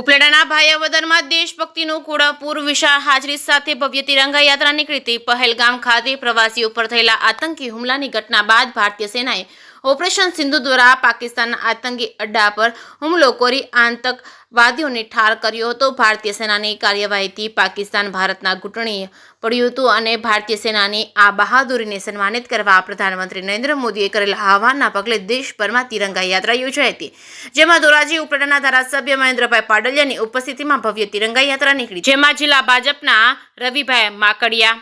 ઉપલેટાના ભાયાવદરમાં દેશભક્તિનું કુળાપુર વિશાળ હાજરી સાથે ભવ્ય તિરંગા યાત્રા નીકળી હતી। પહેલગામ ખાતે પ્રવાસીઓ પર થયેલા આતંકી હુમલાની ઘટના બાદ ભારતીય સેનાએ ઓપરેશન સિંધુ દ્વારા પાકિસ્તાનના આતંકી અડ્ડા પર હુમલો કરી આતંકવાદીઓને ઠાર કર્યો હતો। ભારતીય સેનાની કાર્યવાહીથી પાકિસ્તાન ભારતના ઘૂંટણે પડ્યું હતું અને ભારતીય સેનાની આ બહાદુરીને સન્માનિત કરવા પ્રધાનમંત્રી નરેન્દ્ર મોદીએ કરેલા આહવાનના પગલે દેશભરમાં તિરંગા યાત્રા યોજાઈ હતી, જેમાં ધોરાજી ઉપલેટાના ધારાસભ્ય મહેન્દ્રભાઈ પાડલિયાની ઉપસ્થિતિમાં ભવ્ય તિરંગા યાત્રા નીકળી, જેમાં જિલ્લા ભાજપના રવિભાઈ માકડિયા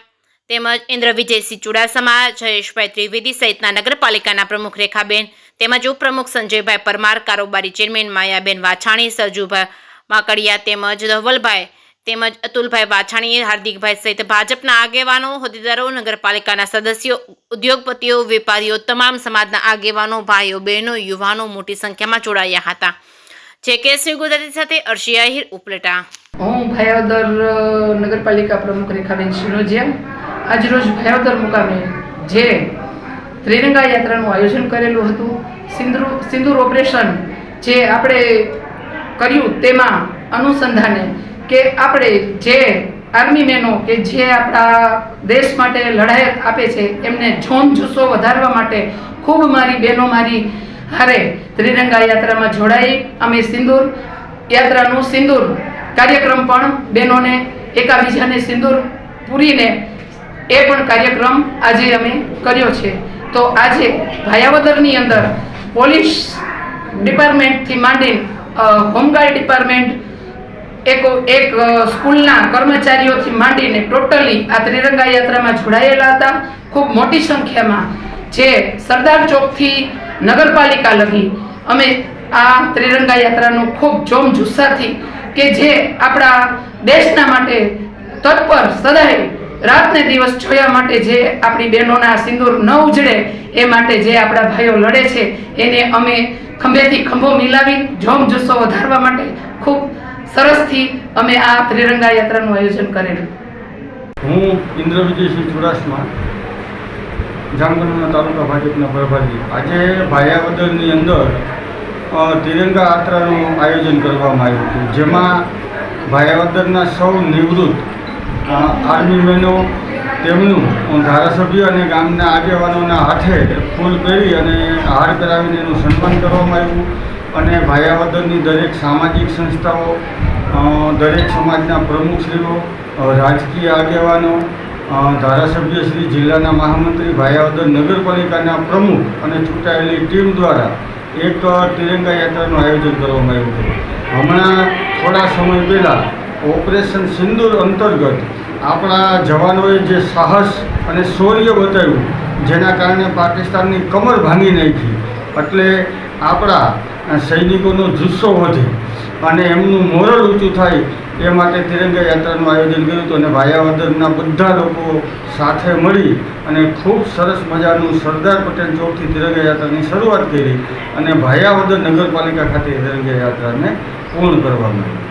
તેમજ ઇન્દ્ર વિજયસિંહ ચુડાસમા, જયેશભાઈ ત્રિવેદી સહિતના નગરપાલિકાના પ્રમુખ રેખાબેન તેમજ ઉપપ્રમુખ સંજયભાઈ પરમાર, કારોબારી ચેરમેન માયાબેન વાછાણી, સરજુભાઈ માકડિયા તેમજ ધવલભાઈ તેમજ અતુલભાઈ વાછાણી, હાર્દિકભાઈ સહિત ભાજપના આગેવાનો, હોદ્દેદારો, નગરપાલિકાના સદસ્યો, ઉદ્યોગપતિઓ, વેપારીઓ, તમામ સમાજના આગેવાનો, ભાઈઓ, બહેનો, યુવાનો મોટી સંખ્યામાં જોડાયા હતા। જે કે શ્રી ગુજરાતી સાથે અર્શી આહિર, ઉપલેટા। હું ભાયાવદર નગરપાલિકા પ્રમુખ રેખાબેન સિનોજિયા આજરોજ ભાયાવદર મુકામે જે ત્રિરંગા યાત્રાનું આયોજન કરેલું હતું, સિંદૂર ઓપરેશન જે આપણે કર્યું તેમાં અનુસંધાને કે આપણે જે આર્મી મેનો કે જે આપણા દેશ માટે લડાઈ આપે છે એમને જોમ જુસ્સો વધારવા માટે ખૂબ મારી બહેનો મારી હારે ત્રિરંગા યાત્રામાં જોડાઈ અમે સિંદૂર યાત્રાનું સિંદૂર કાર્યક્રમ પણ બહેનોને એકાબીજાને સિંદૂર પૂરીને એ પણ કાર્યક્રમ આજે અમે કર્યો છે। તો આજે ભાયાવદરની અંદર પોલીસ ડિપાર્ટમેન્ટથી માંડીને હોમગાર્ડ ડિપાર્ટમેન્ટ એક સ્કૂલના કર્મચારીઓથી માંડીને ટોટલી આ ત્રિરંગા યાત્રામાં જોડાયેલા હતા ખૂબ મોટી સંખ્યામાં। જે સરદાર ચોકથી નગરપાલિકા લગી અમે આ ત્રિરંગા યાત્રાનું ખૂબ જોમ જુસ્સાથી કે જે આપણા દેશના માટે તત્પર સદાય રાતને દિવસ જોયા માટે જે આપણી બહેનોના સિંદૂર ન ઉજળે એ માટે જે આપણા ભાઈઓ લડે છે એને અમે ખંભેથી ખંભો મિલાવી જોમ જુસ્સો વધારવા માટે ખૂબ સરસથી અમે આ ત્રિરંગા યાત્રાનું આયોજન કરેલું। હું ઇન્દ્ર વિજયસિંહ ચુડાસમા, જામનગરના તાલુકા ભાજપના પ્રભારી। આજે ભાયાવદરની અંદર તિરંગા યાત્રાનું આયોજન કરવામાં આવ્યું હતું, જેમાં ભાયાવદરના સૌ નિવૃત્ત આર્મી મેનો તેમનું ધારાસભ્ય અને ગામના આગેવાનોના હાથે ફૂલ પહેરી અને હાર પહેરાવીને એનું સન્માન કરવામાં આવ્યું અને ભાયાવદરની દરેક સામાજિક સંસ્થાઓ, દરેક સમાજના પ્રમુખશ્રીઓ, રાજકીય આગેવાનો, ધારાસભ્યશ્રી, જિલ્લાના મહામંત્રી, ભાયાવદર નગરપાલિકાના પ્રમુખ અને ચૂંટાયેલી ટીમ દ્વારા એક તિરંગા યાત્રાનું આયોજન કરવામાં આવ્યું હતું। હમણાં થોડા સમય પહેલાં ઓપરેશન સિંદૂર અંતર્ગત આપણા જવાનોએ જે સાહસ અને શૌર્ય બતાવ્યું, જેના કારણે પાકિસ્તાનની કમર ભાંગી નાખી, એટલે આપણા સૈનિકોનો જુસ્સો વધે અને એમનું મોરલ ઊંચું થાય એ માટે તિરંગા યાત્રાનું આયોજન કર્યું હતું અને ભાયાવદરના બધા લોકો સાથે મળી અને ખૂબ સરસ મજાનું સરદાર પટેલ ચોકથી તિરંગા યાત્રાની શરૂઆત કરી અને ભાયાવદર નગરપાલિકા ખાતે તિરંગા યાત્રાને પૂર્ણ કરવામાં આવી।